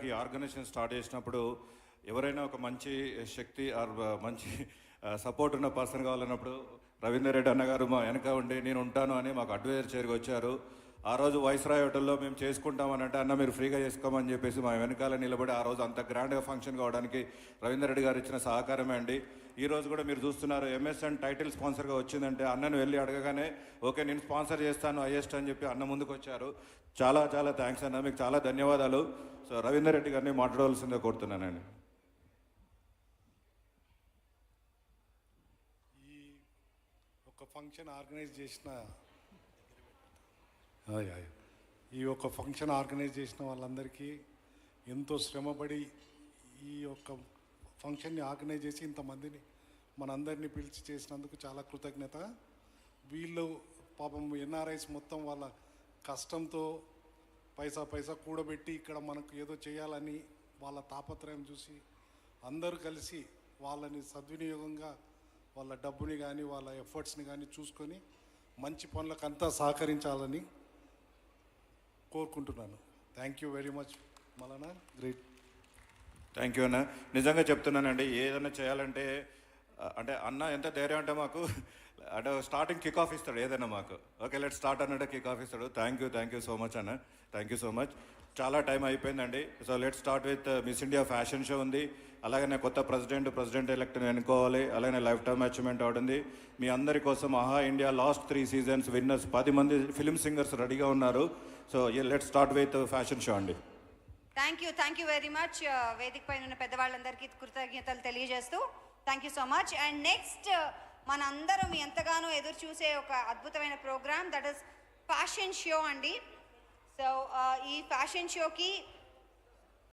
గారికి organisation start చేసినప్పుడు ఎవరైనా ఒక మంచి శక్తి ఆర్ మంచి సపోర్ట్ ఉన్న పర్సన్ కావాలన్నప్పుడు రవీందర్ రెడ్డి అన్నగారు మా వెనక ఉండి నేను ఉంటాను అని మాకు అడ్వైజర్ చైర్గా వచ్చారు. ఆ రోజు వైస్రాయ్ హోటల్లో మేము చేసుకుంటామని అంటే అన్న మీరు ఫ్రీగా చేసుకోమని చెప్పేసి మా వెనకాల నిలబడి ఆ రోజు అంత గ్రాండ్గా ఫంక్షన్ కావడానికి రవీందర్ రెడ్డి గారు ఇచ్చిన సహకారమే అండి. ఈ రోజు కూడా మీరు చూస్తున్నారు ఎంఎస్ఎన్ టైటిల్ స్పాన్సర్గా వచ్చిందంటే అన్నను వెళ్ళి అడగగానే ఓకే నేను స్పాన్సర్ చేస్తాను హైయెస్ట్ అని చెప్పి అన్న ముందుకు వచ్చారు. చాలా చాలా థ్యాంక్స్ అన్న, మీకు చాలా ధన్యవాదాలు. సో రవీందర్ రెడ్డి గారిని మాట్లాడవలసిందే కోరుతున్నానండి. ఈ ఒక ఫంక్షన్ ఆర్గనైజ్ చేసిన వాళ్ళందరికీ ఎంతో శ్రమపడి ఈ యొక్క ఫంక్షన్ని ఆర్గనైజ్ చేసి ఇంతమందిని మనందరినీ పిలిచి చేసినందుకు చాలా కృతజ్ఞత. వీళ్ళు పాపం ఎన్ఆర్ఐస్ మొత్తం వాళ్ళ కష్టంతో పైసా కూడబెట్టి ఇక్కడ మనకు ఏదో చేయాలని వాళ్ళ తాపత్రయం చూసి అందరూ కలిసి వాళ్ళని సద్వినియోగంగా వాళ్ళ డబ్బుని కానీ వాళ్ళ ఎఫర్ట్స్ని కానీ చూసుకొని మంచి పనులకంతా సహకరించాలని కోరుకుంటున్నాను. Thank you very much మలనా, great. Thank you అన్న. నిజంగా చెప్తున్నానండి, ఏదైనా చేయాలంటే అంటే అన్న ఎంత ధైర్యం అంటే మాకు అంటే స్టార్టింగ్ కిక్ ఆఫ్ ఇస్తాడు ఏదైనా మాకు. ఓకే లెట్ స్టార్ట్ అన్నట్టు కిక్ ఆఫ్ ఇస్తాడు. థ్యాంక్ యూ సో మచ్ అన్న, థ్యాంక్ యూ సో మచ్. చాలా టైం అయిపోయిందండి. So let start with miss India fashion show ఉంది. అలాగనే కొత్త ప్రెసిడెంట్ ఎలక్ట్ని ఎన్నుకోవాలి. అలాగే లైఫ్ టైమ్ అచీవ్మెంట్ అవుతుంది. మీ అందరి కోసం ఆహా ఇండియా లాస్ట్ 3 సీజన్స్ విన్నర్స్ 10 మంది ఫిల్మ్ సింగర్స్ రెడీగా ఉన్నారు. So let start with fashion show అండి. Thank you very much. వేదిక పైన ఉన్న పెద్దవాళ్ళందరికీ కృతజ్ఞతలు తెలియజేస్తూ thank you so much. And next మనందరం ఎంతగానో ఎదురు చూసే ఒక అద్భుతమైన program that is fashion show అండి. సో ఈ ఫ్యాషన్ షోకి